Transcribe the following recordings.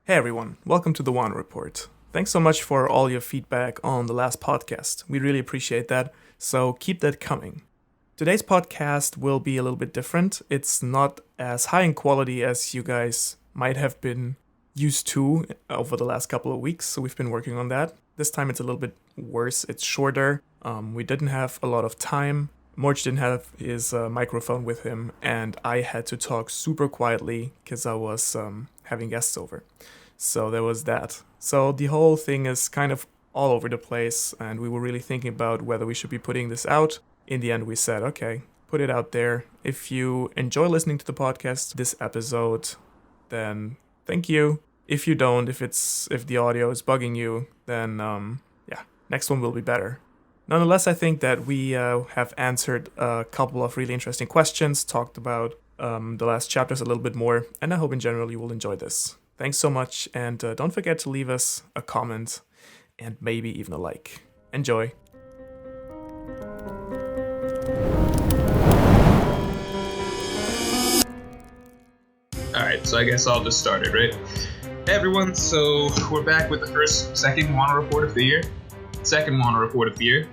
Hey everyone, welcome to the Wano Report. Thanks so much for all your feedback on the last podcast. We really appreciate that, so keep that coming. Today's podcast will be a little bit different. It's not as high in quality as you guys might have been used to over the last couple of weeks, so we've been working on that. This time it's a little bit worse, it's shorter. We didn't have a lot of time. Morj didn't have his microphone with him, and I had to talk super quietly because I was having guests over. So there was that. So the whole thing is kind of all over the place, and we were really thinking about whether we should be putting this out. In the end, we said, okay, put it out there. If you enjoy listening to the podcast, this episode, then thank you. If you don't, if the audio is bugging you, then next one will be better. Nonetheless, I think that we have answered a couple of really interesting questions, talked about the last chapters a little bit more, and I hope in general you will enjoy this. Thanks so much, and don't forget to leave us a comment and maybe even a like. Enjoy. Alright, so I guess I'll just start it, right? Hey everyone, so we're back with the second Wano Report of the year. Second Wano Report of the year.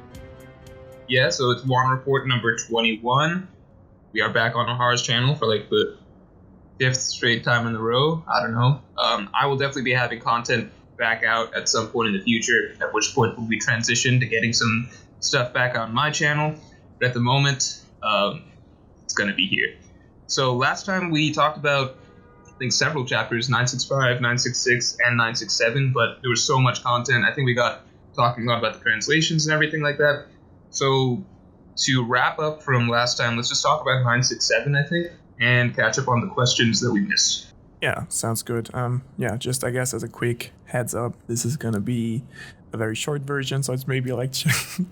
Yeah, so it's Wano Report number 21. We are back on Ohara's channel for like the 5th straight time in a row. I don't know. I will definitely be having content back out at some point in the future, at which point we'll be transitioned to getting some stuff back on my channel. But at the moment, it's going to be here. So last time we talked about, I think, several chapters, 965, 966, and 967, but there was so much content. I think we got talking a lot about the translations and everything like that. So to wrap up from last time, let's just talk about 967, I think, and catch up on the questions that we missed. Yeah, sounds good. Just I guess as a quick heads up, this is gonna be a very short version, so it's maybe like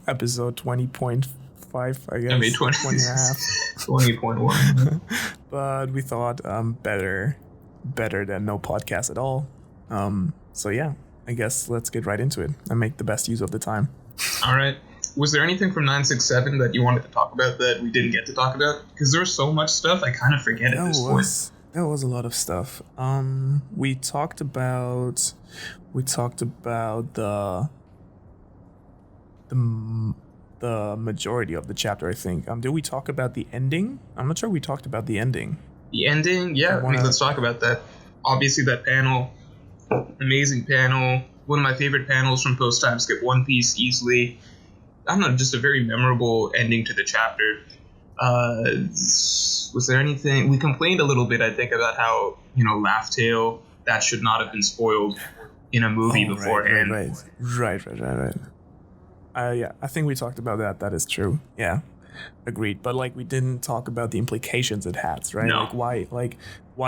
episode 20.5, I guess. I mean, 20 and a half. 20.1. But we thought better than no podcast at all. So yeah, I guess let's get right into it and make the best use of the time. All right. Was there anything from 967 that you wanted to talk about that we didn't get to talk about? Because there was so much stuff, I kind of forget at this point. There was a lot of stuff. We talked about the majority of the chapter, I think. Did we talk about the ending? I'm not sure we talked about the ending. The ending? Yeah, let's talk about that. Obviously, that panel, amazing panel. One of my favorite panels from post-time skip One Piece, easily. I don't know, just a very memorable ending to the chapter. Was there anything... We complained a little bit, I think, about how, Laugh Tale, that should not have been spoiled in a movie beforehand. Right. Yeah, I think we talked about that. That is true. Yeah, agreed. But, we didn't talk about the implications it has, right? No. Why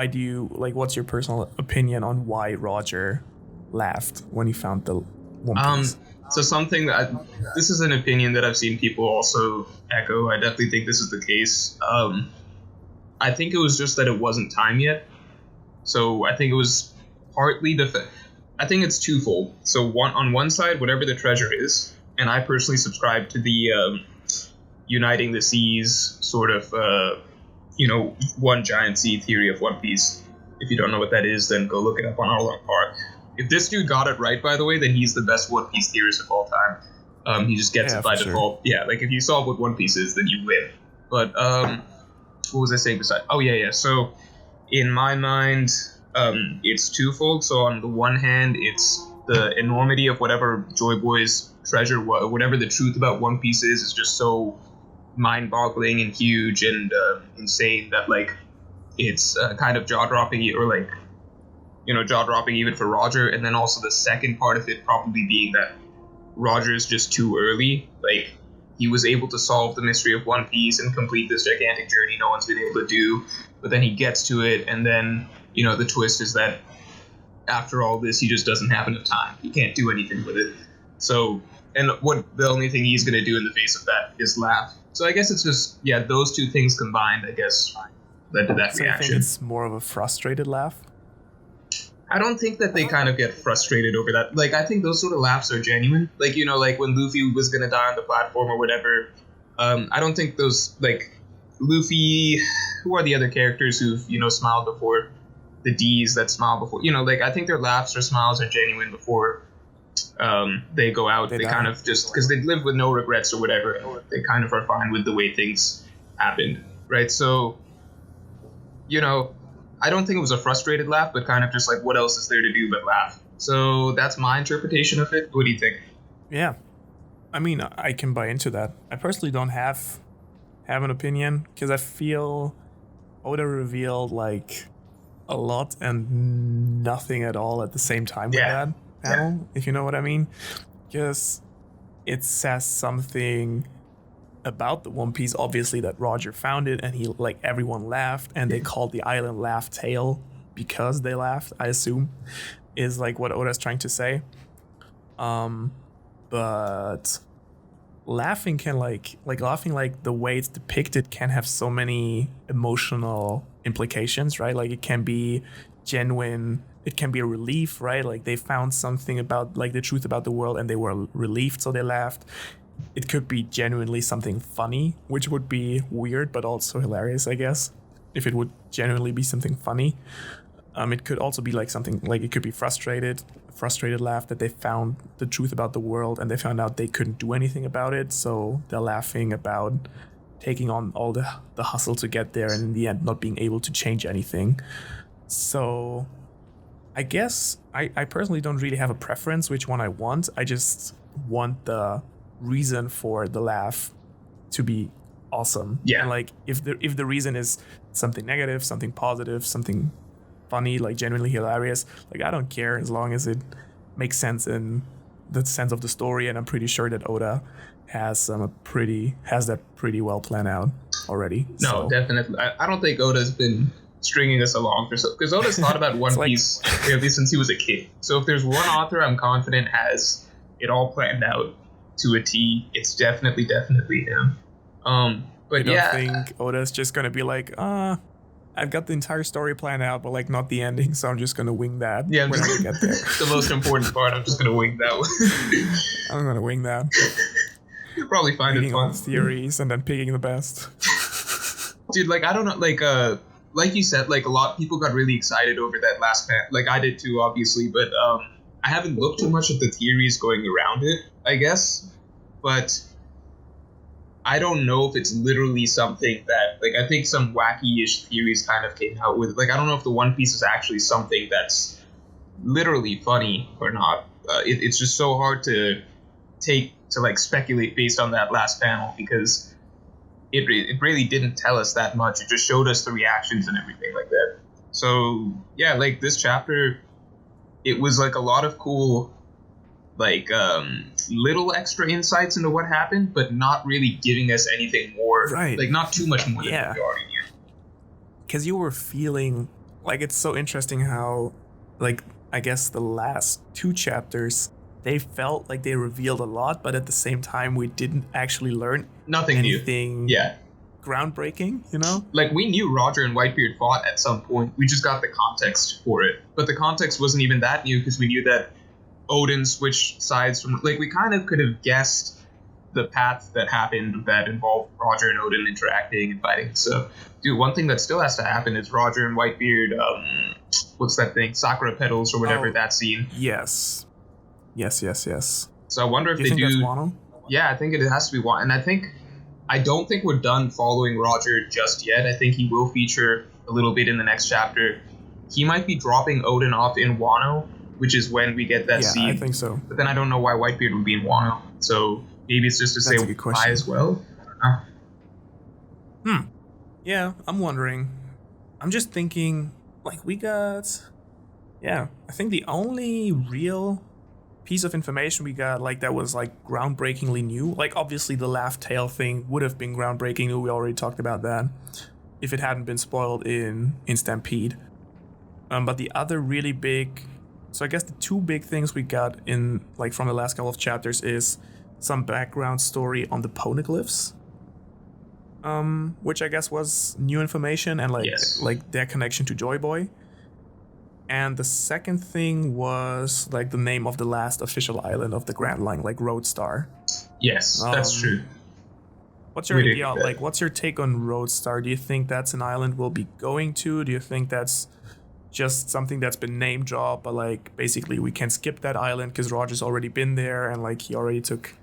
do you... what's your personal opinion on why Roger laughed when he found the One Piece? So something that this is an opinion that I've seen people also echo. I definitely think this is the case. I think it was just that it wasn't time yet. So I think it was partly I think it's twofold. So on one side, whatever the treasure is, and I personally subscribe to the uniting the seas sort of one giant sea theory of One Piece. If you don't know what that is, then go look it up on our long part. If this dude got it right, by the way, then he's the best One Piece theorist of all time. He just gets it by default. Sure. Yeah, if you solve what One Piece is, then you win. But what was I saying besides? Oh, yeah. So in my mind, it's twofold. So on the one hand, it's the enormity of whatever Joy Boy's treasure, whatever the truth about One Piece is just so mind-boggling and huge and insane that, it's kind of jaw-dropping, or jaw-dropping even for Roger. And then also the second part of it probably being that Roger is just too early. He was able to solve the mystery of One Piece and complete this gigantic journey no one's been able to do, but then he gets to it, and then, the twist is that after all this, he just doesn't have enough time. He can't do anything with it. So, and the only thing he's going to do in the face of that is laugh. So I guess it's just, those two things combined, I guess, led to that reaction. I think it's more of a frustrated laugh. I don't think that they kind of get frustrated over that. I think those sort of laughs are genuine. When Luffy was going to die on the platform or whatever, I don't think those, Luffy, who are the other characters who've, smiled before? the D's that smile before, like I think their laughs or smiles are genuine before they go out. They kind of just, because they live with no regrets or whatever, they kind of are fine with the way things happened, right? So, I don't think it was a frustrated laugh, but kind of just like, what else is there to do but laugh? So that's my interpretation of it. What do you think? Yeah, I mean, I can buy into that. I personally don't have an opinion, because I feel Oda revealed like a lot and nothing at all at the same time with that panel, if you know what I mean. Because it says something about the One Piece, obviously, that Roger found it and he, like, everyone laughed, and they called the island Laugh Tale because they laughed, I assume, is like what Oda's trying to say. But laughing can laughing, like, the way it's depicted can have so many emotional implications, right? Like, it can be genuine, it can be a relief, right? Like, they found something about, like, the truth about the world and they were relieved, so they laughed. It could be genuinely something funny, which would be weird but also hilarious, I guess, if it would genuinely be something funny. It could also be like something, like, it could be frustrated laugh that they found the truth about the world and they found out they couldn't do anything about it, so they're laughing about taking on all the hustle to get there and in the end not being able to change anything. So I guess I personally don't really have a preference which one I want. I just want the reason for the laugh to be awesome. Yeah. And, like, if the reason is something negative, something positive, something funny, like genuinely hilarious, like, I don't care as long as it makes sense in the sense of the story. And I'm pretty sure that Oda has that pretty well planned out already. No, so. Definitely. I don't think Oda's been stringing us along for so, because Oda's thought about One Piece at least since he was a kid. So if there's one author I'm confident has it all planned out to a T, it's definitely him. But I don't think Oda's just gonna be like, I've got the entire story planned out, but, like, not the ending, so I'm just gonna wing that. Yeah, when I get there. The most important part, I'm just gonna wing that one. I'm gonna wing that. You'll probably find it fun. All theories and then picking the best. Dude, like, I don't know, like you said, like, a lot of people got really excited over that last panel. Like, I did too, obviously, but I haven't looked too much at the theories going around it, I guess. But I don't know if it's literally something that, like, I think some wacky-ish theories kind of came out with. Like, I don't know if the One Piece is actually something that's literally funny or not. It's just so hard to speculate based on that last panel, because it really didn't tell us that much. It just showed us the reactions and everything like that. So, yeah, like, this chapter, it was, like, a lot of cool, like, little extra insights into what happened, but not really giving us anything more. Right. Like, not too much more than we already knew. Because you were feeling, like, it's so interesting how, like, I guess the last two chapters, they felt like they revealed a lot, but at the same time, we didn't actually learn anything groundbreaking, you know? Like, we knew Roger and Whitebeard fought at some point. We just got the context for it. But the context wasn't even that new, because we knew that Odin switched sides from, like, we kind of could have guessed the path that happened that involved Roger and Odin interacting and fighting. So, dude, one thing that still has to happen is Roger and Whitebeard, what's that thing? Sakura Petals or whatever, that scene. Yes. So I wonder if do you think that's Wano? Yeah, I think it has to be Wano. And I don't think we're done following Roger just yet. I think he will feature a little bit in the next chapter. He might be dropping Odin off in Wano, which is when we get that scene. Yeah, I think so. But then I don't know why Whitebeard would be in Wano. So maybe it's just to say hi as well. Yeah, I'm wondering. I'm just thinking, like, I think the only real piece of information we got, like, that was, like, groundbreakingly new, like, obviously the Laugh Tale thing would have been groundbreaking new. We already talked about that if it hadn't been spoiled in Stampede. But the other really big, so I guess the two big things we got in, like, from the last couple of chapters is some background story on the poneglyphs, which I guess was new information, and like their connection to Joy Boy. And the second thing was, like, the name of the last official island of the Grand Line, like Roadstar. Yes, that's true. What's your idea? Like, what's your take on Roadstar? Do you think that's an island we'll be going to? Do you think that's just something that's been name dropped, but like basically we can skip that island because Roger's already been there and like he already took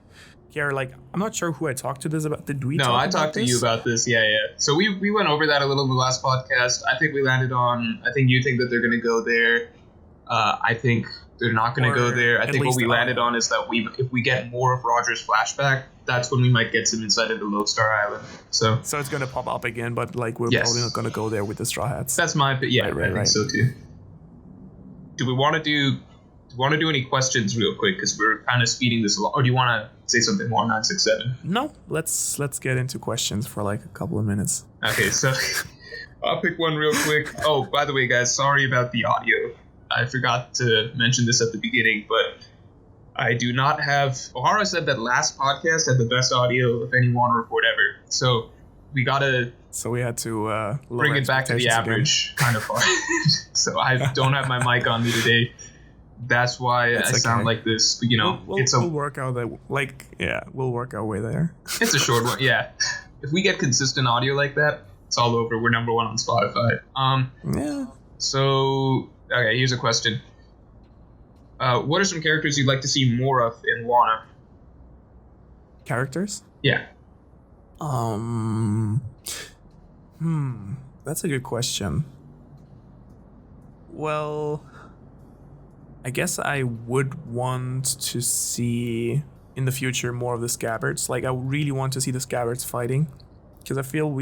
care. Like I'm not sure who I talked to this about. Did we? No, I talked to you about this. Yeah. So we went over that a little in the last podcast. I think we landed on. I think you think that they're going to go there. I think they're not going to go there. I think what we landed on is that if we get more of Roger's flashback, that's when we might get some insight into Lodestar Island. So it's going to pop up again, but like we're probably not going to go there with the Straw Hats. That's my I think so too. Do we want to do any questions real quick because we're kind of speeding this along, or do you want to say something more on 967? No, let's get into questions for like a couple of minutes. Okay, so I'll pick one real quick. Oh, by the way, guys, sorry about the audio. I forgot to mention this at the beginning, but I do not have... Ohara said that last podcast had the best audio of any Wano Report ever. So we gotta... So we had to bring it back to the average kind of far. So I don't have my mic on me today. That's why I sound like this. But, you know, we'll work out that. Like, yeah, we'll work our way there. It's a short one, yeah. If we get consistent audio like that, it's all over. We're number 1 on Spotify. Yeah. So, okay, here's a question. What are some characters you'd like to see more of in Wano? Characters? Yeah. That's a good question. Well, I guess I would want to see in the future more of the Scabbards. Like, I really want to see the Scabbards fighting, because I feel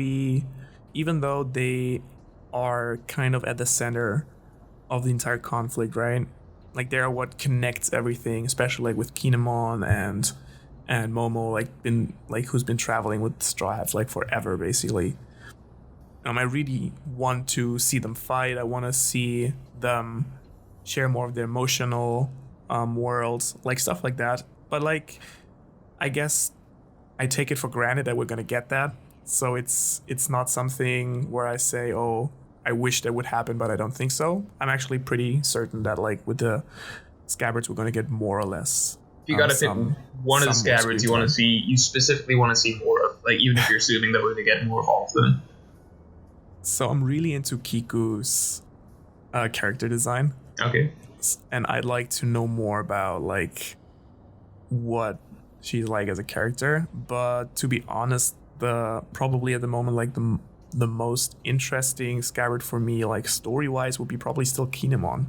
even though they are kind of at the center of the entire conflict, right? Like, they're what connects everything, especially like with Kinemon and Momo, who's been traveling with Straw Hats like forever, basically. I really want to see them fight. I want to see them share more of their emotional worlds, like stuff like that. But like, I guess I take it for granted that we're gonna get that. So it's not something where I say, oh, I wish that would happen, but I don't think so. I'm actually pretty certain that like with the Scabbards, we're gonna get more or less. If you gotta pick one of the Scabbards you specifically want to see more of, like even if you're assuming that we're gonna get more of all of them. So I'm really into Kiku's character design. Okay. And I'd like to know more about like what she's like as a character. But to be honest, probably at the moment like the most interesting Scabbard for me, like story-wise, would be probably still Kinemon,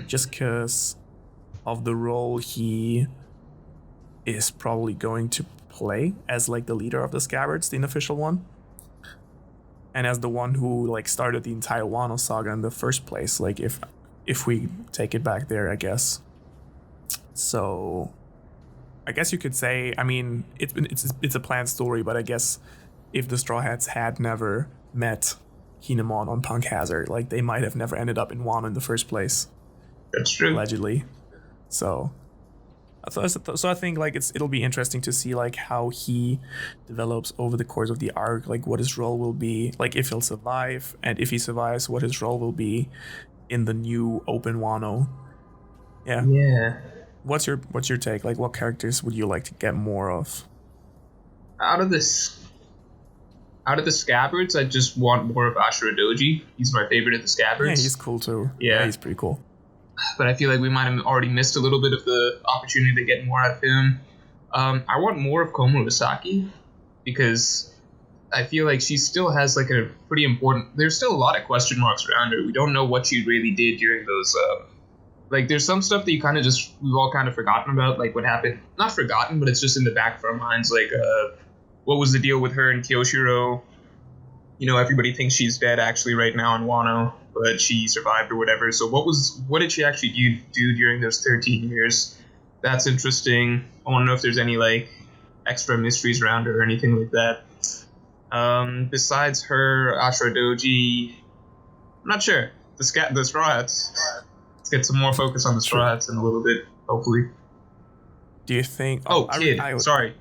just because of the role he is probably going to play as like the leader of the Scabbards, the unofficial one. And as the one who like started the entire Wano saga in the first place, like if we take it back there, I guess. So I guess you could say, I mean, it's a planned story, but I guess if the Straw Hats had never met Kinemon on Punk Hazard, like they might have never ended up in Wano in the first place. That's true. Allegedly. So I think like it'll be interesting to see like how he develops over the course of the arc, like what his role will be, like if he'll survive, and if he survives, what his role will be in the new open Wano. Yeah. Yeah. What's your take? Like, what characters would you like to get more of? Out of the Scabbards, I just want more of Ashura Doji. He's my favorite of the Scabbards. Yeah, he's cool too. Yeah, he's pretty cool. But I feel like we might have already missed a little bit of the opportunity to get more out of him. I want more of Komuro Saki, because I feel like she still has like a pretty important... There's still a lot of question marks around her. We don't know what she really did during those... like, there's some stuff that we've all kind of forgotten about, like what happened. Not forgotten, but it's just in the back of our minds. Like, what was the deal with her and Kyoshiro? You know, everybody thinks she's dead actually right now in Wano, but she survived or whatever. So what did she actually do during those 13 years? That's interesting. I want to know if there's any like extra mysteries around her or anything like that. Besides her, Ashura Doji, I'm not sure. The Straw Hats. Let's get some more focus on the Straw Hats in a little bit, hopefully. Do you think... Kid. Sorry.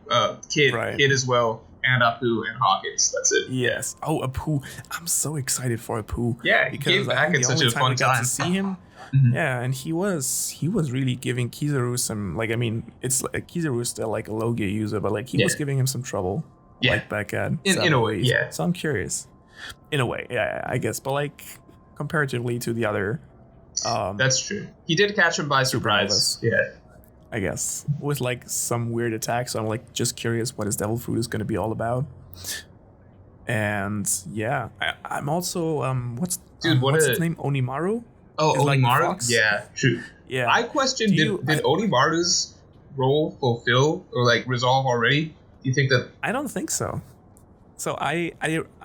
Kid. Right. Kid as well. And Apu and Hawkins. That's it. Yes. Oh, Apu. I'm so excited for Apu. Yeah, he came back at such a fun time. To see him. Mm-hmm. Yeah, and he was really giving Kizaru some, like, I mean, it's like Kizaru is still like a low gear user, but like he was giving him some trouble. Yeah. Like back at in a way, yeah. So I'm curious. In a way, yeah, I guess. But like comparatively to the other That's true. He did catch him by surprise. Yeah. I guess, with like some weird attack. So I'm like just curious what his devil fruit is going to be all about. And yeah, I'm also what's his name? Onimaru? Oh, is Onimaru? Like yeah, true. Yeah. I questioned did Onimaru's role fulfill or like resolve already? Do you think that? I don't think so. So I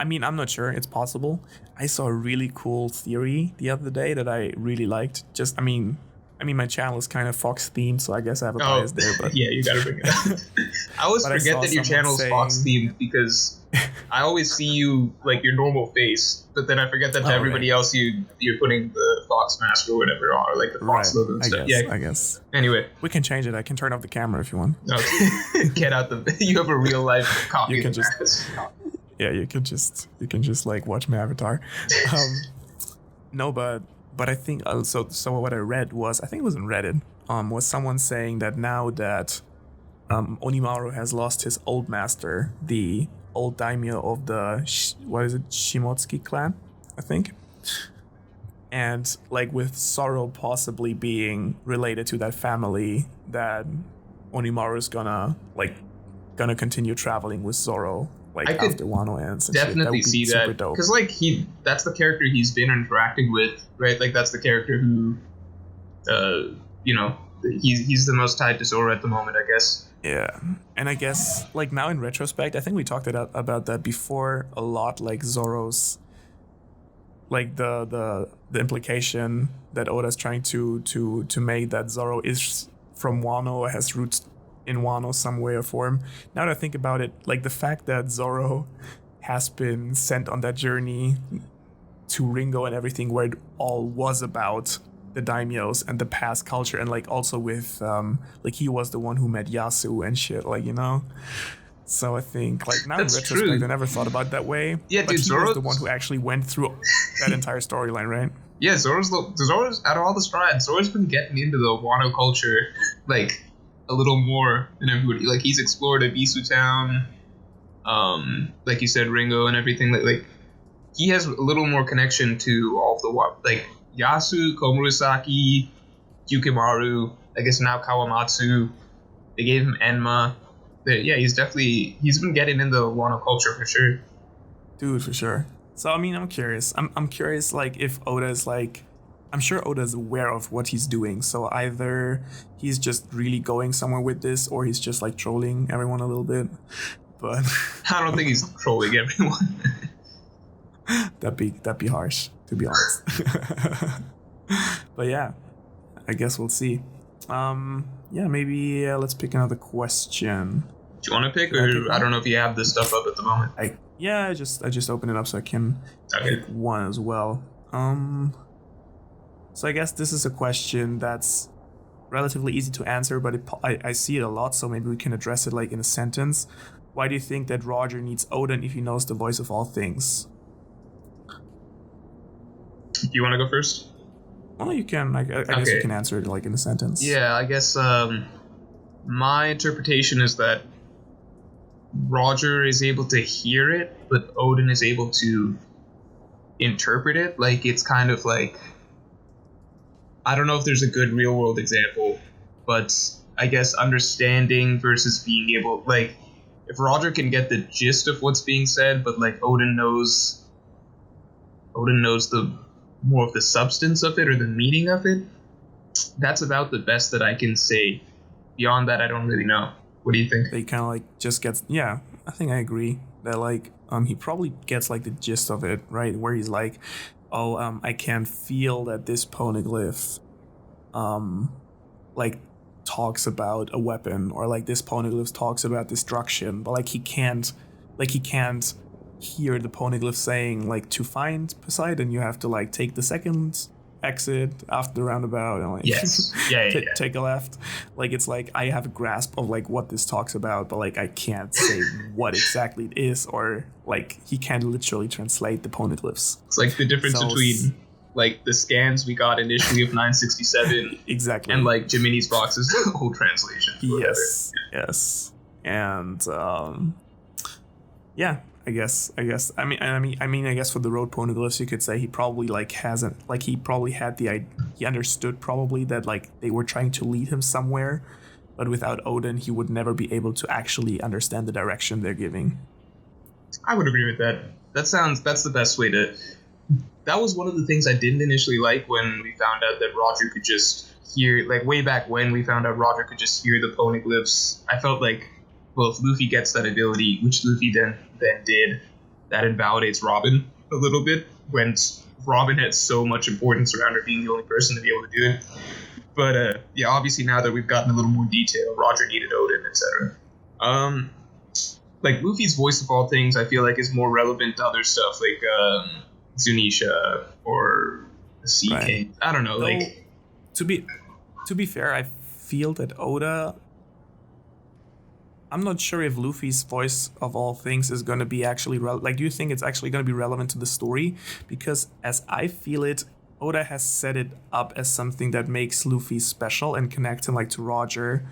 mean, I'm not sure. It's possible. I saw a really cool theory the other day that I really liked. I mean, my channel is kind of Fox themed, so I guess I have a bias there. But yeah, you gotta bring it up. I always forget that your channel is Fox themed because I always see you like your normal face, but then I forget that to everybody else you're putting the Fox mask or whatever on, or like the Fox logo and stuff. I guess. Anyway, we can change it. I can turn off the camera if you want. No, get out the. You have a real life copy. You can of the just. mask. Yeah, you can just like watch my avatar. No, but I think so what I read was, I think it was in Reddit, was someone saying that now that Onimaru has lost his old master, the old daimyo of the Shimotsuki clan, I think, and like with Zoro possibly being related to that family, that Onimaru is gonna continue traveling with Zoro. Like I after Wano ends. Definitely see that. Because like that's the character he's been interacting with, right? Like that's the character who, he's the most tied to Zoro at the moment, I guess. Yeah. And I guess like now in retrospect, I think we talked about that before a lot, like Zoro's, like the implication that Oda's trying to make that Zoro is from Wano, has roots in Wano some way or form. Now that I think about it, like the fact that Zoro has been sent on that journey to Ringo and everything, where it all was about the daimyos and the past culture, and like also with like he was the one who met Yasu and shit, like, you know. So I think like now That's in retrospect, true. I never thought about it that way. Yeah, but dude, he Zoro's was the one who actually went through that entire storyline, right? Yeah, Zoro's out of all the strides, Zoro's been getting into the Wano culture like a little more than everybody. Like he's explored Ibisu Town, like you said, Ringo and everything. Like he has a little more connection to all of the like Yasu, Komurasaki, Yukimaru. I guess now Kawamatsu. They gave him Enma. Yeah, he's been getting into Wano culture for sure. Dude, for sure. So I mean, I'm curious. I'm curious, like if Oda's like. I'm sure Oda's aware of what he's doing, so either he's just really going somewhere with this, or he's just like trolling everyone a little bit. But I don't think he's trolling everyone. that'd be harsh, to be honest. But yeah, I guess we'll see. Yeah, maybe let's pick another question. Do you want to pick, or I don't know if you have this stuff up at the moment. I just open it up so I can pick one as well. So I guess this is a question that's relatively easy to answer, but I see it a lot, so maybe we can address it like in a sentence. Why do you think that Roger needs Oden if he knows the voice of all things? Do you want to go first? Well, you can. I guess you can answer it like in a sentence. Yeah, I guess my interpretation is that Roger is able to hear it, but Oden is able to interpret it. Like it's kind of like, I don't know if there's a good real world example, but I guess understanding versus being able, like, if Roger can get the gist of what's being said, but like Oden knows the more of the substance of it or the meaning of it, that's about the best that I can say. Beyond that, I don't really know. What do you think? They kind of like just gets, yeah, I think I agree that like he probably gets like the gist of it, right? Where he's like, oh, I can feel that this poneglyph like talks about a weapon, or like this poneglyph talks about destruction, but like he can't hear the poneglyph saying like, to find Poseidon you have to like take the second exit after the roundabout and like take a left. Like it's like I have a grasp of like what this talks about, but like I can't say what exactly it is, or like he can't literally translate the poneglyphs. It's like the difference between like the scans we got initially of 967 exactly, and like Jimini's box's whole translation. Yes. And yeah, I guess. I guess for the road poneglyphs, you could say he probably like hasn't like he probably had he understood probably that like they were trying to lead him somewhere, but without Odin, he would never be able to actually understand the direction they're giving. I would agree with that. That's the best way to. That was one of the things I didn't initially like when we found out that Roger could just hear, like way back when we found out Roger could just hear the poneglyphs. I felt like, well, if Luffy gets that ability, which Luffy then did, that invalidates Robin a little bit, when Robin had so much importance around her being the only person to be able to do it. But yeah, obviously now that we've gotten a little more detail, Roger needed Odin, etc. Like Luffy's voice of all things, I feel like is more relevant to other stuff like Zunisha or the Sea Right. King. I don't know. Though, Like to be fair, I feel that Oda. I'm not sure if Luffy's voice of all things is going to be actually like. Do you think it's actually going to be relevant to the story? Because as I feel it, Oda has set it up as something that makes Luffy special and connects him like to Roger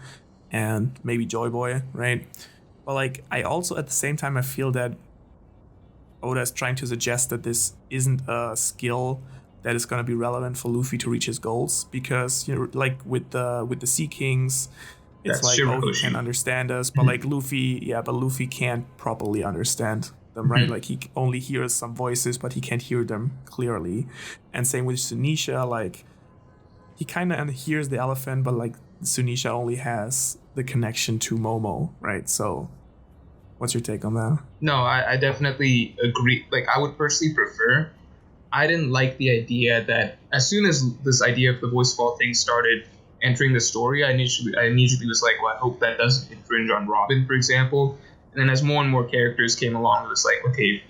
and maybe Joy Boy, right? But like, I also at the same time I feel that Oda is trying to suggest that this isn't a skill that is going to be relevant for Luffy to reach his goals, because like with the Sea Kings, it's That's like, oh, he Shirahoshi. can understand us, but like Luffy can't properly understand them, right? Like he only hears some voices, but he can't hear them clearly. And same with Sunisha, like he kind of hears the elephant, but like Sunisha only has the connection to Momo, right? So what's your take on that? No, I definitely agree. Like, I would personally prefer. I didn't like the idea that as soon as this idea of the voice of all things started entering the story, I immediately was like, well, I hope that doesn't infringe on Robin, for example. And then as more and more characters came along, it was like, okay,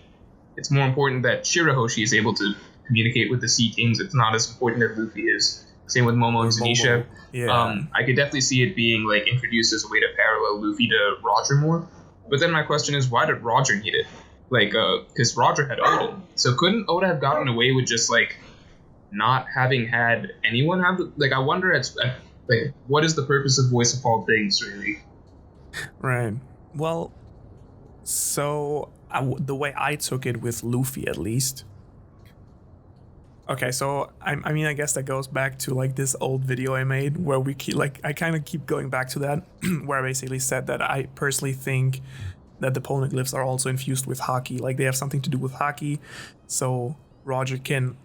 it's more important that Shirahoshi is able to communicate with the Sea Kings. It's not as important that Luffy is. Same with Momo and Zunisha. Yeah. I could definitely see it being like introduced as a way to parallel Luffy to Roger more. But then my question is, why did Roger need it? Like, because Roger had Odin. So couldn't Oda have gotten away with just, like, not having had anyone have... Like, I wonder, like, what is the purpose of Voice of All Things, really? Right. Well, so the way I took it with Luffy, at least... Okay, so I mean, I guess that goes back to like this old video I made where we keep, like, I kind of keep going back to that, where I basically said that I personally think that the poneglyphs are also infused with haki, like they have something to do with haki. So Roger and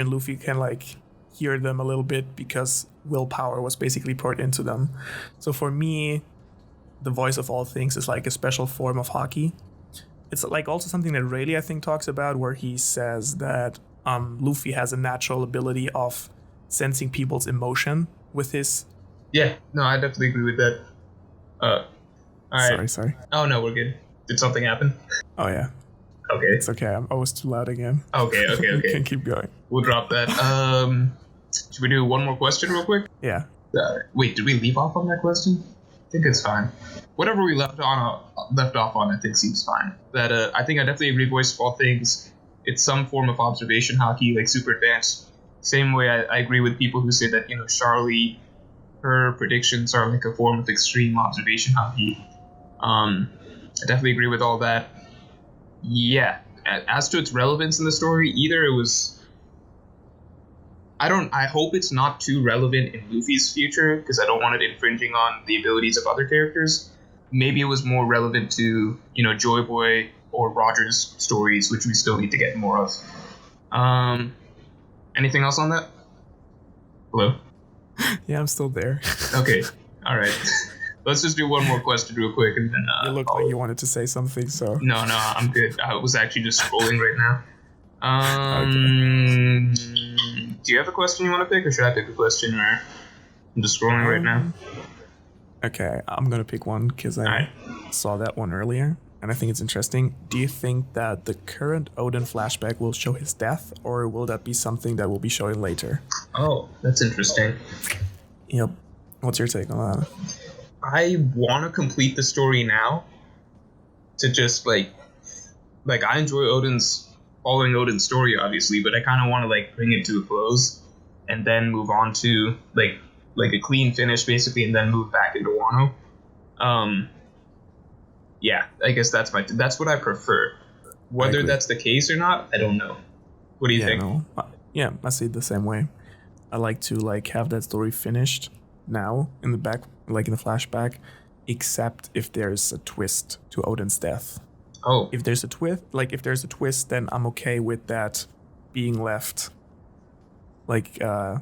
Luffy can like hear them a little bit because willpower was basically poured into them. So for me, the voice of all things is like a special form of haki. It's like also something that Rayleigh I think talks about, where he says that Luffy has a natural ability of sensing people's emotion with his... Yeah, no, I definitely agree with that. All right. Sorry. Oh, no, we're good. Did something happen? Oh, yeah. Okay. It's okay. I was too loud again. Okay. You can keep going. We'll drop that. Should we do one more question real quick? Yeah. Wait, did we leave off on that question? I think it's fine. Whatever we left off on, I think seems fine. I think I definitely agree. Voice of all things. It's some form of observation haki, like super advanced. Same way I agree with people who say that, Charlie, her predictions are like a form of extreme observation haki. I definitely agree with all that. Yeah. As to its relevance in the story, either it was... I hope it's not too relevant in Luffy's future, because I don't want it infringing on the abilities of other characters. Maybe it was more relevant to, Joy Boy or Roger's stories, which we still need to get more of. Anything else on that? Hello? Yeah, I'm still there. Okay. All right. Let's just do one more question real quick, and then... You look like you wanted to say something, so... No, I'm good. I was actually just scrolling right now. Okay. Do you have a question you want to pick, or should I pick a question? Or I'm just scrolling right now. Okay, I'm gonna pick one because I saw that one earlier, and I think it's interesting. Do you think that the current Odin flashback will show his death, or will that be something that will be showing later? Oh, that's interesting. Yep. What's your take on that? I want to complete the story now to just like I enjoy following Odin's story, obviously, but I kind of want to like bring it to a close and then move on to like a clean finish basically, and then move back into Wano. Yeah, I guess that's what I prefer. Whether that's the case or not, I don't know. What do you think? No. Yeah, I see it the same way. I like to like have that story finished now in the back, like in the flashback, except if there's a twist to Odin's death. Oh. If there's a twist, then I'm okay with that being left like a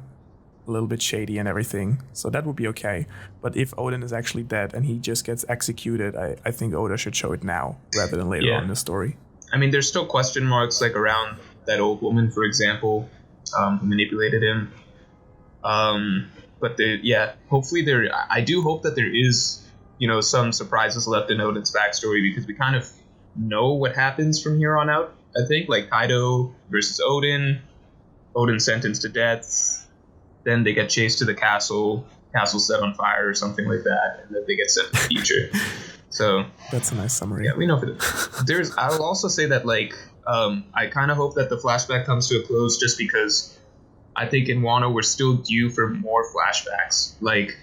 little bit shady and everything. So that would be okay. But if Odin is actually dead and he just gets executed, I think Oda should show it now rather than later on in the story. I mean, there's still question marks like around that old woman, for example, who manipulated him. But hopefully I do hope that there is, some surprises left in Odin's backstory, because we kind of know what happens from here on out. I think like Kaido versus Odin's sentenced to death, then they get chased to the castle set on fire or something like that, and then they get sent to the future. So that's a nice summary. Yeah, we know for this. I will also say that like I kind of hope that the flashback comes to a close, just because I think in Wano we're still due for more flashbacks. Like,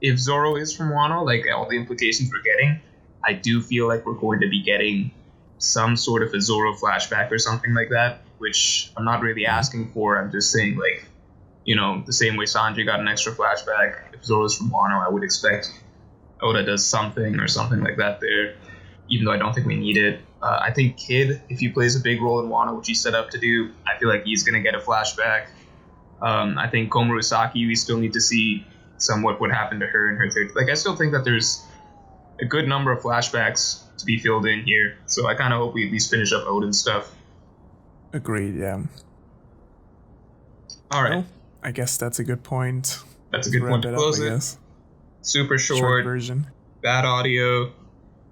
if Zoro is from Wano, like all the implications we're getting, I do feel like we're going to be getting some sort of a Zoro flashback or something like that, which I'm not really asking for. I'm just saying, like, the same way Sanji got an extra flashback, if Zoro's from Wano, I would expect Oda does something or something like that there, even though I don't think we need it. I think Kid, if he plays a big role in Wano, which he's set up to do, I feel like he's going to get a flashback. I think Komurasaki, we still need to see somewhat what happened to her in her third. Like, I still think that there's a good number of flashbacks to be filled in here. So I kind of hope we at least finish up Odin's stuff. Agreed, yeah. All right. Well, I guess that's a good point. That's a good point to close it. Super short version. Bad audio.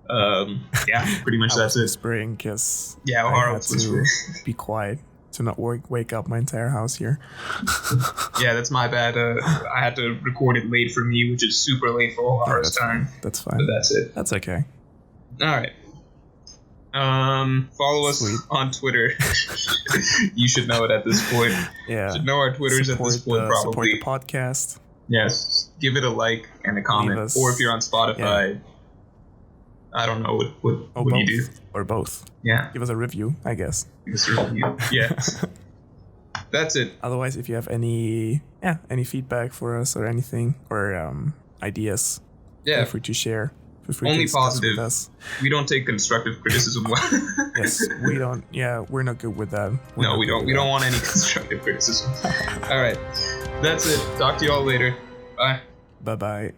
Pretty much that's it. Whispering, because Ohara I had to be quiet to not wake up my entire house here. Yeah, that's my bad. I had to record it late for me, which is super late for Ohara's time. That's fine. But that's it. That's okay. All right. Follow us on Twitter. You should know it at this point. Yeah. You should know our Twitters at this point, probably. Support the podcast. Yes. Give it a like and a comment. Or if you're on Spotify, I don't know what do you do? Or both. Yeah. Give us a review, I guess. Give us a review. Yeah. That's it. Otherwise, if you have any feedback for us or anything, or ideas, feel free to share. Only positive. We don't take constructive criticism. Yes, we don't. Yeah, we're not good with that. We don't. We don't want any constructive criticism. All right. That's it. Talk to you all later. Bye. Bye-bye.